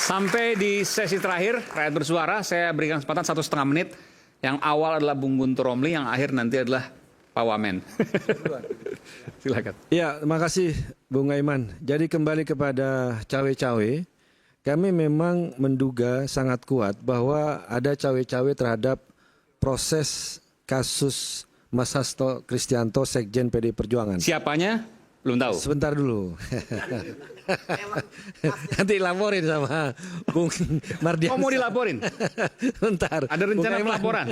Sampai di sesi terakhir, Rakyat Bersuara, saya berikan kesempatan 1,5 menit. Yang awal adalah Bung Guntur Romli, yang akhir nanti adalah Pak Wamen. Silakan. Ya, terima kasih Bung Aiman. Jadi kembali kepada cawe-cawe, kami memang menduga sangat kuat bahwa ada cawe-cawe terhadap proses kasus Mas Hasto Kristianto, Sekjen PD Perjuangan. Siapanya? Belum tahu. Sebentar dulu. Nanti laporin sama Bung Mardian. Oh, mau dilaporin? Bentar. Ada rencana pelaporan?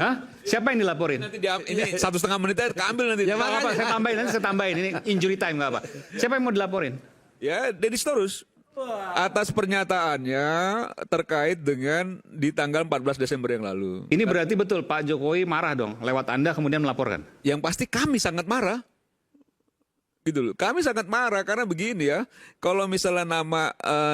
Hah? Siapa yang dilaporin? Nanti ini 1,5 menit aja keambil nanti. Ya, nggak apa, saya tambahin, nanti saya tambahin. Ini injury time, nggak apa. Siapa yang mau dilaporin? Ya, Deddy Sitorus. Atas pernyataannya terkait dengan di tanggal 14 Desember yang lalu. Ini berarti betul Pak Jokowi marah dong, lewat Anda kemudian melaporkan? Yang pasti kami sangat marah. Gitu loh. Kami sangat marah karena begini ya. Kalau misalnya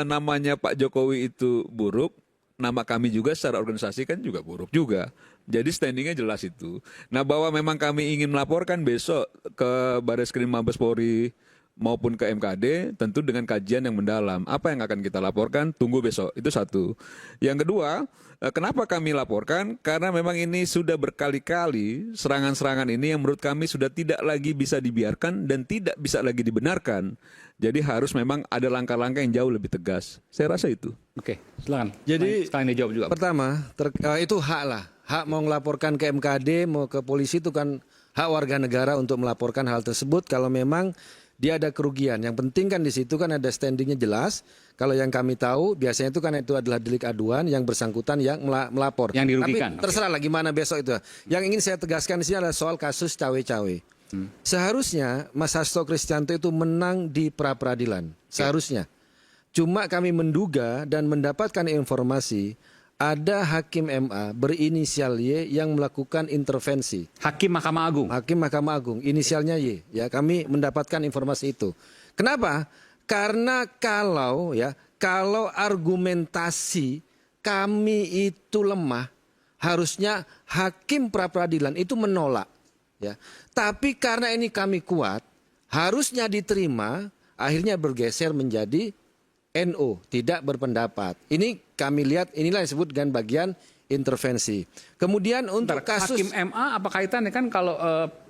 namanya Pak Jokowi itu buruk, nama kami juga secara organisasi kan juga buruk juga. Jadi standingnya jelas itu. Nah, bahwa memang kami ingin melaporkan besok ke Barreskrim Mabes Polri maupun ke MKD, tentu dengan kajian yang mendalam. Apa yang akan kita laporkan? Tunggu besok. Itu satu. Yang kedua, kenapa kami laporkan? Karena memang ini sudah berkali-kali serangan-serangan ini yang menurut kami sudah tidak lagi bisa dibiarkan dan tidak bisa lagi dibenarkan. Jadi harus memang ada langkah-langkah yang jauh lebih tegas. Saya rasa itu. Oke, silakan. Jadi sekalian dijawab juga. pertama, itu hak lah. Hak mau melaporkan ke MKD, mau ke polisi itu kan hak warga negara untuk melaporkan hal tersebut kalau memang dia ada kerugian. Yang penting kan di situ kan ada standingnya jelas. Kalau yang kami tahu biasanya itu kan itu adalah delik aduan yang bersangkutan yang melapor. Yang dirugikan. Tapi terserah lah gimana besok itu. Yang ingin saya tegaskan di sini adalah soal kasus cawe-cawe. Seharusnya Mas Hasto Kristianto itu menang di pra-peradilan. Seharusnya. Cuma kami menduga dan mendapatkan informasi ada hakim MA berinisial Y yang melakukan intervensi. Hakim Mahkamah Agung. Hakim Mahkamah Agung, inisialnya Y. Ya, kami mendapatkan informasi itu. Kenapa? Karena kalau argumentasi kami itu lemah, harusnya hakim pra-peradilan itu menolak. Ya, tapi karena ini kami kuat, harusnya diterima, akhirnya bergeser menjadi NO, tidak berpendapat. Ini kami lihat, inilah yang disebut dengan bagian intervensi. Kemudian untuk kasus Hakim MA apa kaitannya kan kalau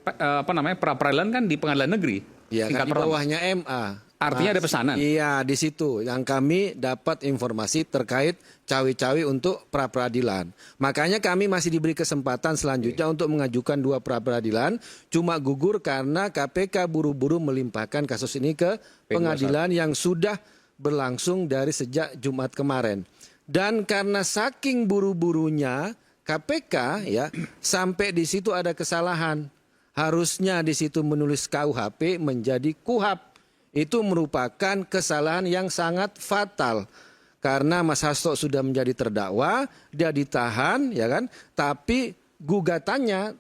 pra-peradilan kan di pengadilan negeri. ya kan di bawahnya MA. Artinya ada pesanan. Iya, di situ yang kami dapat informasi terkait cawe-cawe untuk pra-peradilan. Makanya kami masih diberi kesempatan selanjutnya untuk mengajukan 2 pra-peradilan, cuma gugur karena KPK buru-buru melimpahkan kasus ini ke pengadilan yang sudah berlangsung dari sejak Jumat kemarin. Dan karena saking buru-burunya KPK ya, sampai di situ ada kesalahan. Harusnya di situ menulis KUHP menjadi KUHAP. Itu merupakan kesalahan yang sangat fatal. Karena Mas Hasto sudah menjadi terdakwa, dia ditahan ya kan, tapi gugatannya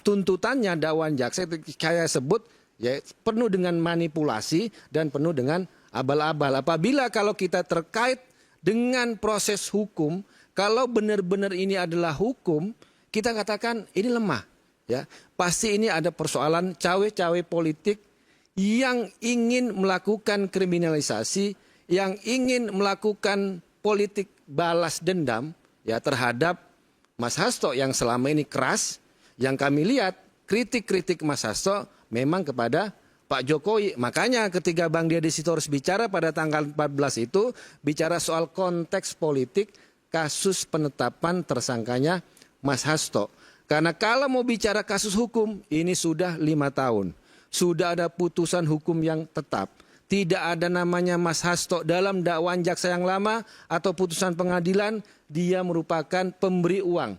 tuntutannya dakwaan jaksa saya sebut ya penuh dengan manipulasi dan penuh dengan abal-abal. Apabila kalau kita terkait dengan proses hukum, kalau benar-benar ini adalah hukum, kita katakan ini lemah. Ya, pasti ini ada persoalan cawe-cawe politik yang ingin melakukan kriminalisasi, yang ingin melakukan politik balas dendam ya terhadap Mas Hasto yang selama ini keras. Yang kami lihat kritik-kritik Mas Hasto memang kepada Pak Jokowi. Makanya ketika Bang Deddy Sitorus bicara pada tanggal 14 itu, bicara soal konteks politik kasus penetapan tersangkanya Mas Hasto. Karena kalau mau bicara kasus hukum, ini sudah 5 tahun. Sudah ada putusan hukum yang tetap. Tidak ada namanya Mas Hasto dalam dakwaan jaksa yang lama atau putusan pengadilan, dia merupakan pemberi uang.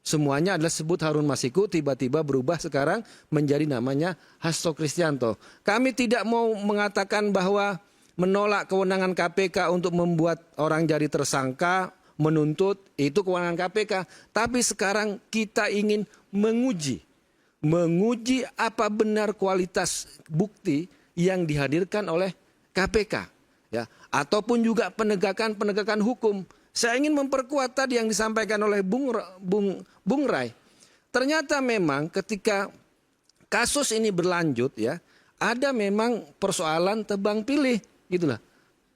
Semuanya adalah sebut Harun Masiku, tiba-tiba berubah sekarang menjadi namanya Hasto Kristianto. Kami tidak mau mengatakan bahwa menolak kewenangan KPK untuk membuat orang jadi tersangka, menuntut, itu kewenangan KPK. Tapi sekarang kita ingin menguji apa benar kualitas bukti yang dihadirkan oleh KPK. Ya, ataupun juga penegakan hukum. Saya ingin memperkuat tadi yang disampaikan oleh Bung Rai. Ternyata memang ketika kasus ini berlanjut ya, ada memang persoalan tebang pilih, gitulah.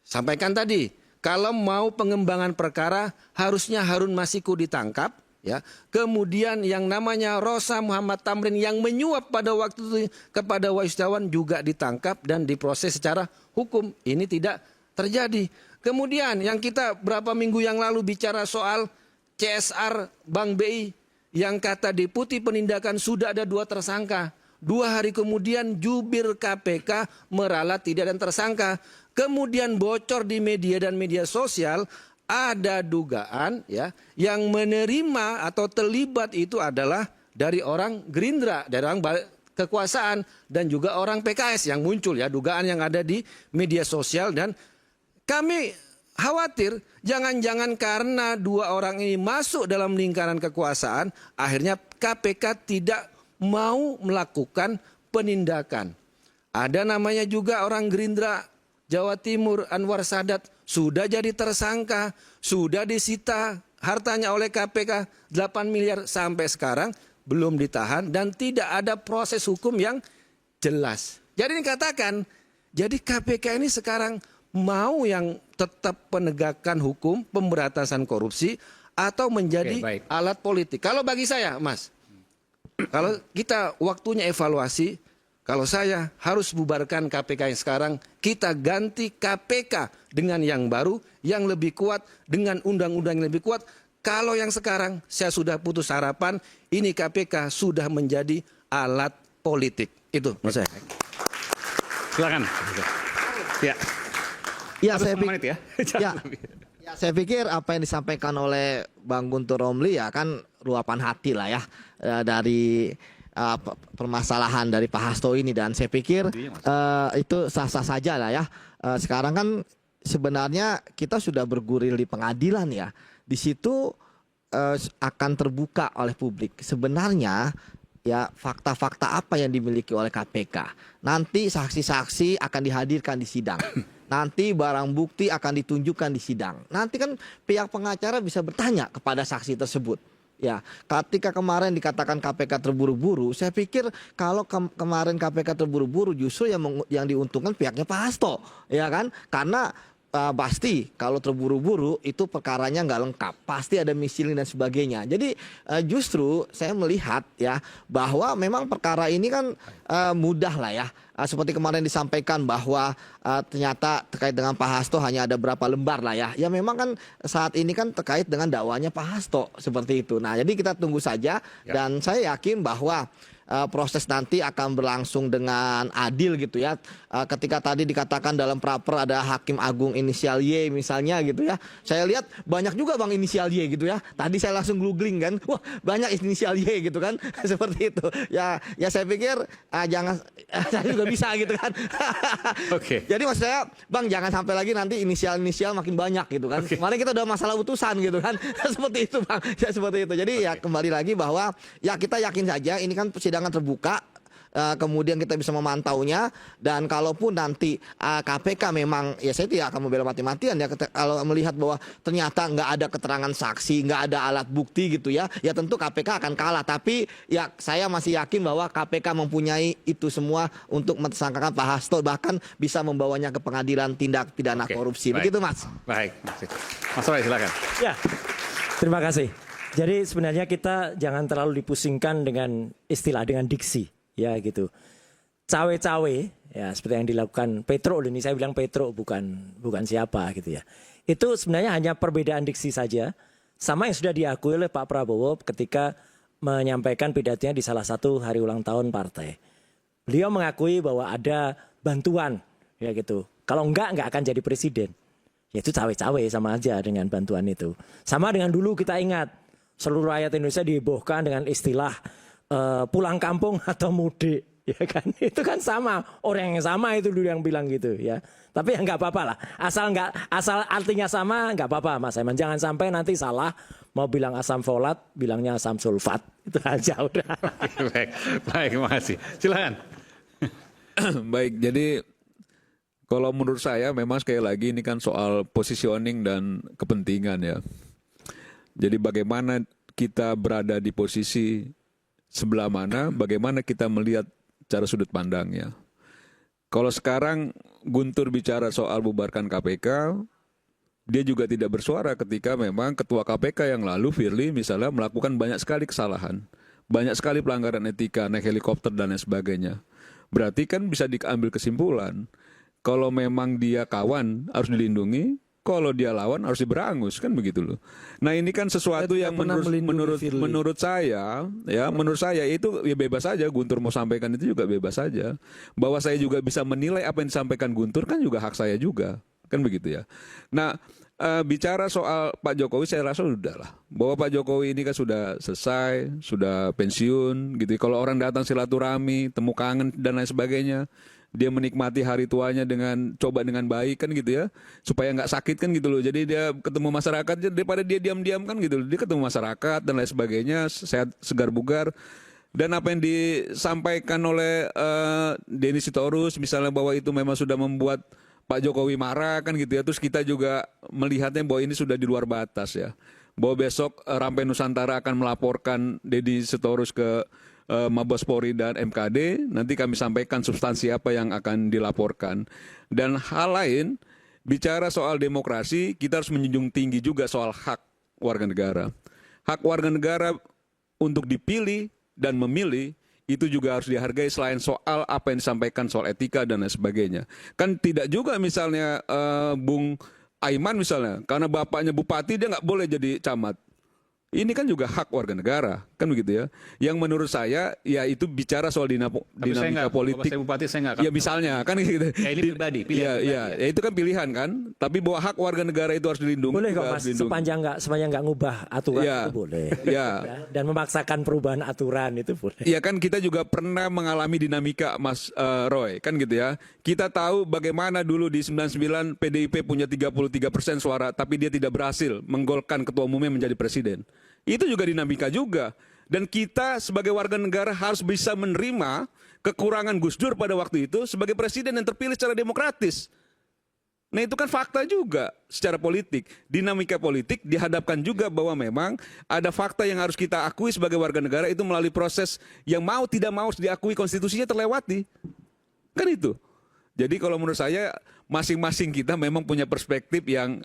Sampaikan tadi, kalau mau pengembangan perkara harusnya Harun Masiku ditangkap, ya. Kemudian yang namanya Rosa Muhammad Tamrin yang menyuap pada waktu itu kepada Wahyu juga ditangkap dan diproses secara hukum. Ini tidak terjadi. Kemudian yang kita berapa minggu yang lalu bicara soal CSR Bank BI yang kata Deputi Penindakan sudah ada 2 tersangka. 2 hari kemudian jubir KPK meralat tidak ada tersangka. Kemudian bocor di media dan media sosial ada dugaan ya yang menerima atau terlibat itu adalah dari orang Gerindra, dari orang kekuasaan dan juga orang PKS yang muncul ya dugaan yang ada di media sosial dan kami khawatir jangan-jangan karena 2 orang ini masuk dalam lingkaran kekuasaan akhirnya KPK tidak mau melakukan penindakan. Ada namanya juga orang Gerindra Jawa Timur Anwar Sadat sudah jadi tersangka, sudah disita hartanya oleh KPK 8 miliar sampai sekarang belum ditahan dan tidak ada proses hukum yang jelas. Jadi dikatakan, jadi KPK ini sekarang mau yang tetap penegakan hukum, pemberantasan korupsi atau menjadi alat politik. Kalau bagi saya, Mas, kalau kita waktunya evaluasi, kalau saya harus bubarkan KPK yang sekarang, kita ganti KPK dengan yang baru, yang lebih kuat, dengan undang-undang yang lebih kuat. Kalau yang sekarang, saya sudah putus harapan, ini KPK sudah menjadi alat politik. Itu Mas saya. Silakan. Ya. Ya, saya menit ya. Ya, saya pikir apa yang disampaikan oleh Bang Guntur Romli ya kan luapan hati lah ya dari permasalahan dari Pak Hasto ini dan saya pikir itu sah-sah saja lah ya. Sekarang kan sebenarnya kita sudah bergulir di pengadilan ya. Di situ akan terbuka oleh publik. Sebenarnya ya fakta-fakta apa yang dimiliki oleh KPK. Nanti saksi-saksi akan dihadirkan di sidang. Nanti barang bukti akan ditunjukkan di sidang. Nanti kan pihak pengacara bisa bertanya kepada saksi tersebut. Ya, ketika kemarin dikatakan KPK terburu-buru, saya pikir kalau kemarin KPK terburu-buru justru yang diuntungkan pihaknya Pak Hasto, ya kan? Karena pasti kalau terburu-buru itu perkaranya nggak lengkap, pasti ada misilin dan sebagainya. Jadi justru saya melihat ya bahwa memang perkara ini kan mudah lah ya. Seperti kemarin disampaikan bahwa ternyata terkait dengan Pak Hasto hanya ada berapa lembar lah ya. Ya memang kan saat ini kan terkait dengan dakwanya Pak Hasto seperti itu. Nah jadi kita tunggu saja dan saya yakin bahwa proses nanti akan berlangsung dengan adil gitu ya. Ketika tadi dikatakan dalam praper ada hakim agung inisial Y misalnya gitu ya. Saya lihat banyak juga Bang inisial Y gitu ya. Tadi saya langsung googling kan. Wah, banyak inisial Y gitu kan. Seperti itu. Ya saya pikir jangan saya juga bisa gitu kan. Oke. Jadi maksud saya Bang jangan sampai lagi nanti inisial makin banyak gitu kan. Kemarin kita udah masalah utusan gitu kan. Seperti itu Bang. Ya seperti itu. Jadi ya kembali lagi bahwa ya kita yakin saja ini kan persidangan terbuka, kemudian kita bisa memantaunya dan kalaupun nanti KPK memang ya saya tidak akan membela mati-matian ya kalau melihat bahwa ternyata nggak ada keterangan saksi, nggak ada alat bukti gitu ya, ya tentu KPK akan kalah. Tapi ya saya masih yakin bahwa KPK mempunyai itu semua untuk mentersangkakan Pak Hasto bahkan bisa membawanya ke pengadilan tindak pidana korupsi. Begitu Mas. Baik, Mas Roy silakan. Ya, terima kasih. Jadi sebenarnya kita jangan terlalu dipusingkan dengan istilah, dengan diksi, ya gitu. Cawe-cawe, ya seperti yang dilakukan Petro, ini saya bilang Petro bukan siapa gitu ya. Itu sebenarnya hanya perbedaan diksi saja, sama yang sudah diakui oleh Pak Prabowo ketika menyampaikan pidatonya di salah satu hari ulang tahun partai. Beliau mengakui bahwa ada bantuan, ya gitu. Kalau enggak akan jadi presiden. Ya itu cawe-cawe sama aja dengan bantuan itu. Sama dengan dulu kita ingat. Seluruh rakyat Indonesia dihebohkan dengan istilah pulang kampung atau mudik, ya kan? Itu kan sama, orang yang sama itu dulu yang bilang gitu, ya. Tapi ya nggak apa-apa lah, asal artinya sama nggak apa-apa, Mas Aiman. Jangan sampai nanti salah mau bilang asam folat, bilangnya asam sulfat, itu aja udah. Baik, makasih. Silakan. Baik, jadi kalau menurut saya memang sekali lagi ini kan soal positioning dan kepentingan ya. Jadi bagaimana kita berada di posisi sebelah mana, bagaimana kita melihat cara sudut pandangnya. Kalau sekarang Guntur bicara soal bubarkan KPK, dia juga tidak bersuara ketika memang ketua KPK yang lalu Firly misalnya melakukan banyak sekali kesalahan, banyak sekali pelanggaran etika, naik helikopter dan lain sebagainya. Berarti kan bisa diambil kesimpulan kalau memang dia kawan harus dilindungi, kalau dia lawan harus diberangus, kan begitu loh. Nah ini kan sesuatu Saya yang tidak pernah melindungi Firly. menurut saya itu ya bebas saja. Guntur mau sampaikan itu juga bebas saja. Bahwa saya juga bisa menilai apa yang disampaikan Guntur kan juga hak saya juga, kan begitu ya. Nah bicara soal Pak Jokowi saya rasa sudah lah, bahwa Pak Jokowi ini kan sudah selesai, sudah pensiun gitu. Kalau orang datang silaturahmi, temu kangen dan lain sebagainya, dia menikmati hari tuanya dengan baik kan gitu ya, supaya nggak sakit kan gitu loh. Jadi dia ketemu masyarakat daripada dia diam-diam kan gitu loh. Dia ketemu masyarakat dan lain sebagainya, sehat, segar bugar. Dan apa yang disampaikan oleh Denny Sitorus misalnya bahwa itu memang sudah membuat Pak Jokowi marah kan gitu ya. Terus kita juga melihatnya bahwa ini sudah di luar batas ya. Bahwa besok Rampai Nusantara akan melaporkan Denny Sitorus ke Mabes Polri dan MKD, nanti kami sampaikan substansi apa yang akan dilaporkan. Dan hal lain, bicara soal demokrasi, kita harus menjunjung tinggi juga soal hak warga negara. Hak warga negara untuk dipilih dan memilih, itu juga harus dihargai selain soal apa yang disampaikan soal etika dan lain sebagainya. Kan tidak juga misalnya Bung Aiman misalnya, karena bapaknya bupati dia nggak boleh jadi camat. Ini kan juga hak warga negara, kan begitu ya. Yang menurut saya, ya itu bicara soal dinamika politik. Saya bupati saya nggak. Ya misalnya, kan gitu. Ya ini pribadi, pilihan pribadi. Ya itu kan pilihan kan. Tapi bahwa hak warga negara itu harus dilindungi. Boleh kok harus Mas, dilindungi. sepanjang nggak ngubah aturan Ya. itu boleh. Ya. Dan memaksakan perubahan aturan itu boleh. Iya kan kita juga pernah mengalami dinamika Mas Roy, kan gitu ya. Kita tahu bagaimana dulu di 99 PDIP punya 33% suara, tapi dia tidak berhasil menggolkan ketua umumnya menjadi presiden. Itu juga dinamika juga. Dan kita sebagai warga negara harus bisa menerima kekurangan Gus Dur pada waktu itu sebagai presiden yang terpilih secara demokratis. Nah itu kan fakta juga secara politik. Dinamika politik dihadapkan juga bahwa memang ada fakta yang harus kita akui sebagai warga negara itu melalui proses yang mau tidak mau diakui konstitusinya terlewati. Kan itu. Jadi kalau menurut saya masing-masing kita memang punya perspektif yang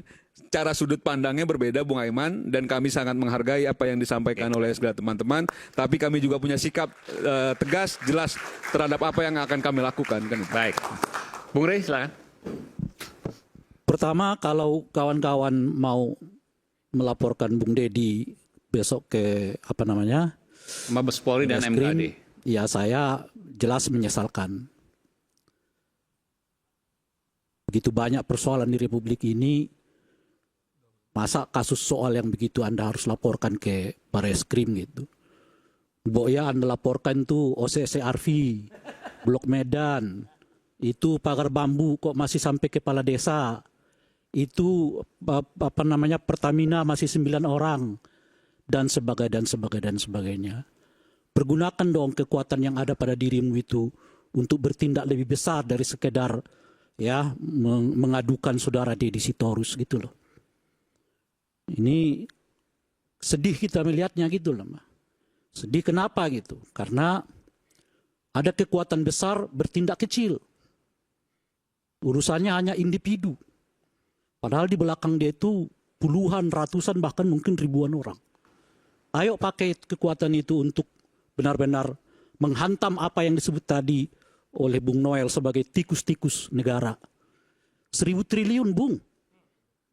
cara sudut pandangnya berbeda Bung Aiman, dan kami sangat menghargai apa yang disampaikan oleh segala teman-teman, tapi kami juga punya sikap tegas, jelas terhadap apa yang akan kami lakukan. Kan? Baik. Bung Rey silakan. Pertama, kalau kawan-kawan mau melaporkan Bung Dedi besok ke Mabes Polri dan Barreskrim, MKD. ya saya jelas menyesalkan. Begitu banyak persoalan di Republik ini, masa kasus soal yang begitu Anda harus laporkan ke Barreskrim gitu. Ya Anda laporkan tuh OCC Arfi, Blok Medan, itu pagar bambu kok masih sampai kepala desa, itu Pertamina masih 9 orang, dan sebagainya. Pergunakan dong kekuatan yang ada pada dirimu itu untuk bertindak lebih besar dari sekedar ya mengadukan saudara Deddy Sitorus gitu loh. Ini sedih kita melihatnya gitu loh. Sedih kenapa gitu? Karena ada kekuatan besar bertindak kecil. Urusannya hanya individu. Padahal di belakang dia itu puluhan, ratusan, bahkan mungkin ribuan orang. Ayo pakai kekuatan itu untuk benar-benar menghantam apa yang disebut tadi oleh Bung Noel sebagai tikus-tikus negara. 1.000 triliun Bung.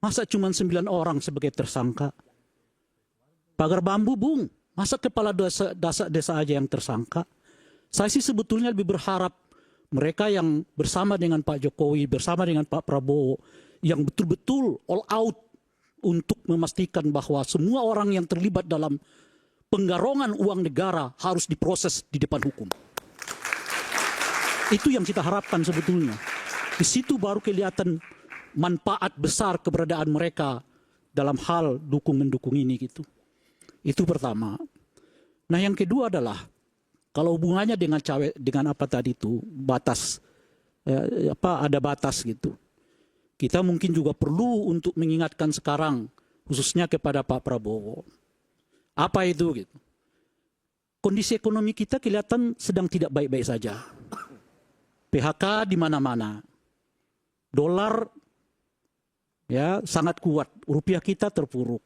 Masa cuma 9 orang sebagai tersangka? Pagar bambu Bung. Masa kepala desa aja yang tersangka? Saya sih sebetulnya lebih berharap mereka yang bersama dengan Pak Jokowi, bersama dengan Pak Prabowo, yang betul-betul all out untuk memastikan bahwa semua orang yang terlibat dalam penggarongan uang negara harus diproses di depan hukum. Itu yang kita harapkan sebetulnya. Di situ baru kelihatan manfaat besar keberadaan mereka dalam hal dukung-mendukung ini gitu. Itu pertama. Nah yang kedua adalah kalau hubungannya dengan apa tadi itu batas, ada batas gitu. Kita mungkin juga perlu untuk mengingatkan sekarang khususnya kepada Pak Prabowo. Apa itu gitu? Kondisi ekonomi kita kelihatan sedang tidak baik-baik saja. PHK di mana-mana. Dolar ya sangat kuat. Rupiah kita terpuruk.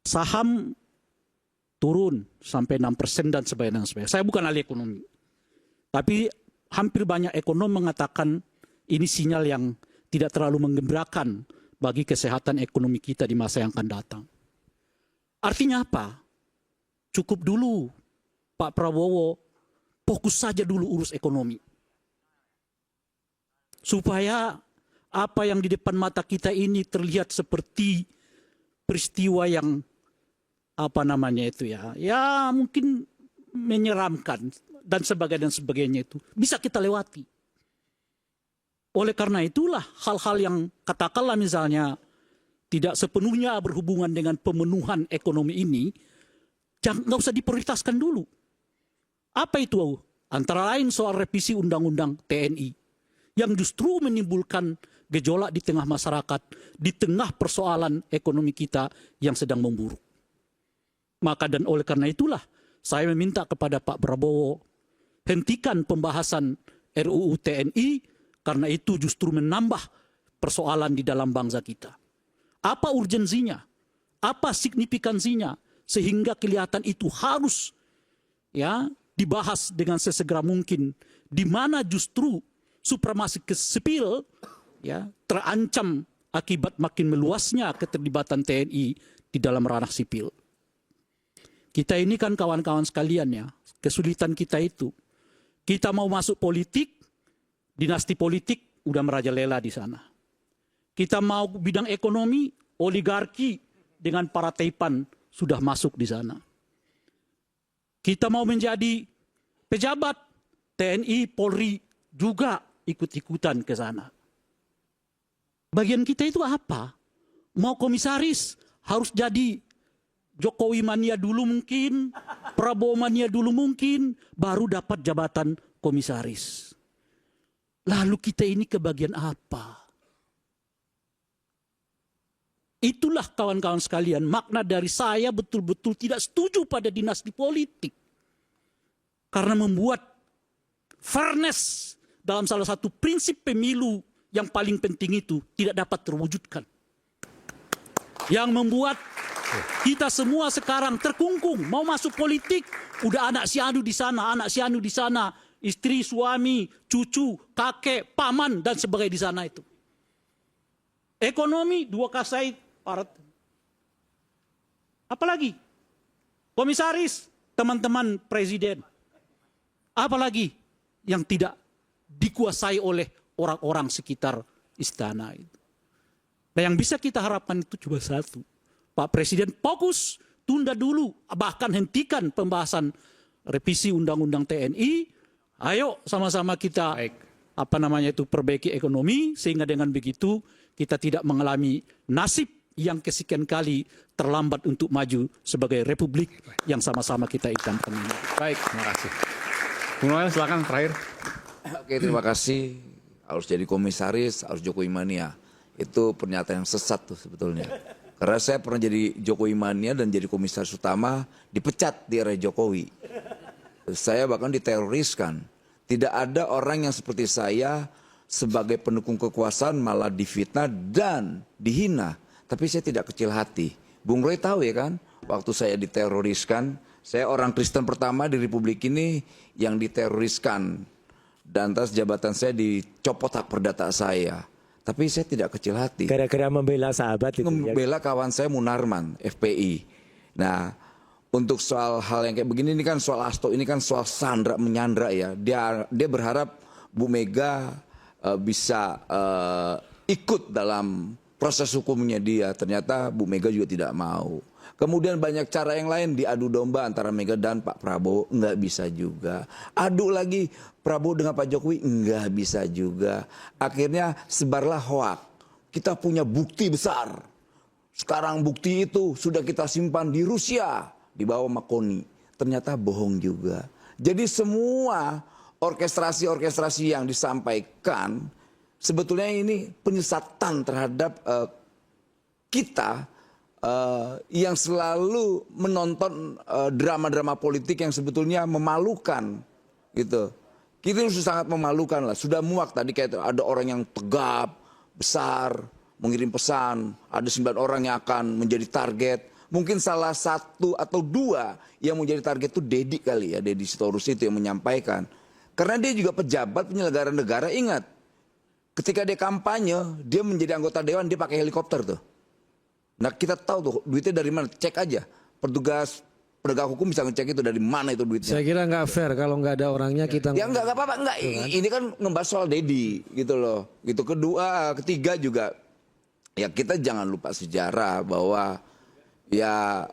Saham turun sampai 6% dan sebagainya. Saya bukan ahli ekonomi. Tapi hampir banyak ekonom mengatakan ini sinyal yang tidak terlalu menggembirakan bagi kesehatan ekonomi kita di masa yang akan datang. Artinya apa? Cukup dulu Pak Prabowo fokus saja dulu urus ekonomi. Supaya apa yang di depan mata kita ini terlihat seperti peristiwa yang ya mungkin menyeramkan dan sebagainya itu bisa kita lewati. Oleh karena itulah hal-hal yang katakanlah misalnya tidak sepenuhnya berhubungan dengan pemenuhan ekonomi ini nggak usah diprioritaskan dulu. Apa itu? Antara lain soal revisi undang-undang TNI yang justru menimbulkan gejolak di tengah masyarakat, di tengah persoalan ekonomi kita yang sedang memburuk. Maka dan oleh karena itulah saya meminta kepada Pak Prabowo hentikan pembahasan RUU TNI karena itu justru menambah persoalan di dalam bangsa kita. Apa urgensinya? Apa signifikansinya sehingga kelihatan itu harus ya dibahas dengan sesegera mungkin, di mana justru supremasi sipil ya terancam akibat makin meluasnya keterlibatan TNI di dalam ranah sipil. Kita ini kan kawan-kawan sekalian ya, kesulitan kita itu. Kita mau masuk politik, dinasti politik udah merajalela di sana. Kita mau bidang ekonomi, oligarki dengan para taipan sudah masuk di sana. Kita mau menjadi pejabat, TNI, Polri juga ikut-ikutan ke sana. Bagian kita itu apa? Mau komisaris, harus jadi Jokowi mania dulu mungkin, Prabowo mania dulu mungkin, baru dapat jabatan komisaris. Lalu kita ini ke bagian apa? Itulah kawan-kawan sekalian, makna dari saya betul-betul tidak setuju pada dinasti politik. Karena membuat fairness dalam salah satu prinsip pemilu yang paling penting itu tidak dapat terwujudkan. Yang membuat kita semua sekarang terkungkung, mau masuk politik, udah anak si anu di sana, anak si anu di sana, istri, suami, cucu, kakek, paman dan sebagainya di sana itu. Ekonomi dua kasai parat. Apalagi komisaris, teman-teman presiden. Apalagi yang tidak dikuasai oleh orang-orang sekitar istana itu. Nah yang bisa kita harapkan itu cuma satu. Pak Presiden fokus, tunda dulu, bahkan hentikan pembahasan revisi Undang-Undang TNI. Ayo sama-sama kita perbaiki ekonomi sehingga dengan begitu kita tidak mengalami nasib yang kesekian kali terlambat untuk maju sebagai republik yang sama-sama kita idamkan ini. Baik, terima kasih. Bung Noel silakan terakhir. Oke, terima kasih. Harus jadi komisaris, harus Jokowi mania. Itu pernyataan yang sesat tuh sebetulnya. Karena saya pernah jadi Jokowi mania dan jadi komisaris utama, dipecat di era Jokowi. Saya bahkan diteroriskan. Tidak ada orang yang seperti saya sebagai pendukung kekuasaan malah difitnah dan dihina. Tapi saya tidak kecil hati. Bung Roy tahu ya kan, waktu saya diteroriskan, saya orang Kristen pertama di Republik ini yang diteroriskan. Dan atas jabatan saya dicopot hak perdata saya. Tapi saya tidak kecil hati. Gara-gara membela sahabat itu. Membela kawan saya Munarman, FPI. Nah, untuk soal hal yang kayak begini ini kan soal Hasto, ini kan soal sandra menyandra ya. Dia berharap Bu Mega bisa ikut dalam proses hukumnya dia. Ternyata Bu Mega juga tidak mau. Kemudian banyak cara yang lain diadu domba antara Mega dan Pak Prabowo, nggak bisa juga. Adu lagi Prabowo dengan Pak Jokowi, nggak bisa juga. Akhirnya sebarlah hoak. Kita punya bukti besar. Sekarang bukti itu sudah kita simpan di Rusia, di bawah Makoni. Ternyata bohong juga. Jadi semua orkestrasi-orkestrasi yang disampaikan, sebetulnya ini penyesatan terhadap kita yang selalu menonton drama-drama politik yang sebetulnya memalukan gitu. Kita sudah sangat memalukan lah, sudah muak tadi kayak ada orang yang tegap, besar, mengirim pesan, ada 9 orang yang akan menjadi target. Mungkin salah satu atau 2 yang menjadi target itu Dedi kali ya, Dedi Sitorus itu yang menyampaikan. Karena dia juga pejabat penyelenggara negara, ingat. Ketika dia kampanye, dia menjadi anggota dewan, dia pakai helikopter tuh. Nah kita tahu tuh duitnya dari mana, cek aja. Petugas penegak hukum bisa ngecek itu dari mana itu duitnya. Saya kira nggak fair kalau nggak ada orangnya kita. Ya nggak apa-apa, nggak. Ini kan ngebahas soal Dedi gitu loh. Gitu. Ketiga juga, ya kita jangan lupa sejarah bahwa ya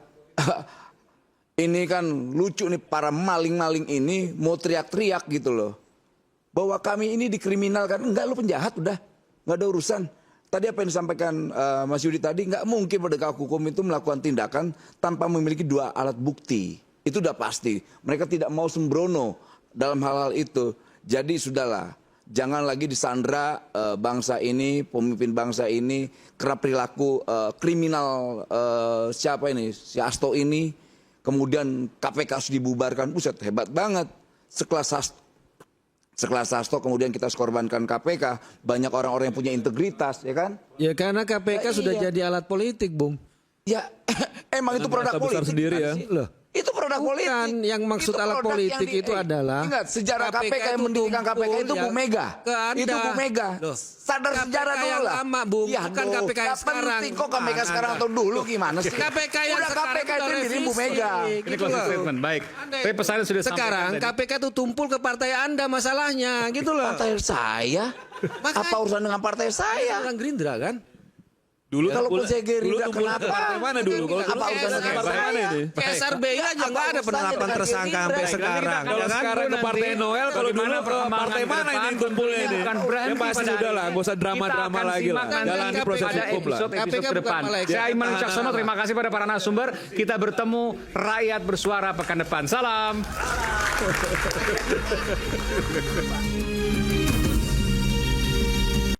ini kan lucu nih, para maling-maling ini mau teriak-teriak gitu loh. Bahwa kami ini dikriminalkan, enggak, lu penjahat udah, nggak ada urusan. Tadi apa yang disampaikan Mas Yudi tadi, nggak mungkin penegak hukum itu melakukan tindakan tanpa memiliki 2 alat bukti. Itu udah pasti. Mereka tidak mau sembrono dalam hal-hal itu. Jadi sudahlah, jangan lagi disandra bangsa ini, pemimpin bangsa ini, karena perilaku kriminal siapa ini, si Hasto ini. Kemudian KPK harus dibubarkan, buset hebat banget. Sekelas Hasto kemudian kita korbankan KPK, banyak orang-orang yang punya integritas, ya kan? Ya karena KPK sudah jadi alat politik, Bung. Ya emang itu produk besar politik. sendiri ya. Loh. Itu produk politik. Bukan, yang maksud Itu alat produk politik yang itu adalah ingat, sejarah KPK yang itu mendirikan KPK itu tumpul Bu Mega. ke Anda. Itu Bu Mega. Loh, Sadar KPK sejarah dulu yang lah. lama, Bung. Ya, Bukan dong. KPK yang Nggak sekarang. penting kok KPK sekarang atau dulu gimana sih? KPK yang Udah sekarang KPK itu udah diri Bu Mega. revisi. Ini Gitu closing loh. statement, baik. Tapi pesannya sudah Sekarang disampaikan tadi. KPK itu tumpul ke partai Anda masalahnya, gitu loh. Partai saya? Apa urusan dengan partai saya? Orang Gerindra kan? Dulu Kalaupun saya Gerindra, tumpul kenapa? partai mana dulu? Kalau dulu Apa urusan dengan partai mana ini? KSRBI aja nggak ada urusannya penetapan dengan tersangka Gerindra? sampai Baik, sekarang. Kalau Ya kan? sekarang ke Partai Noel, kalau dulu ke partai mana ini kumpulnya ini? Bukan berhenti Ya pasti pada sudah lah, hari nggak usah ini. drama-drama Kita akan lagi lah. simak Jalani KPK proses pada hukum lah. episode KPK ke depan. bukan Malaysia. Saya Iman Wicaksono, terima kasih pada para narasumber. Kita bertemu rakyat bersuara pekan depan. Salam.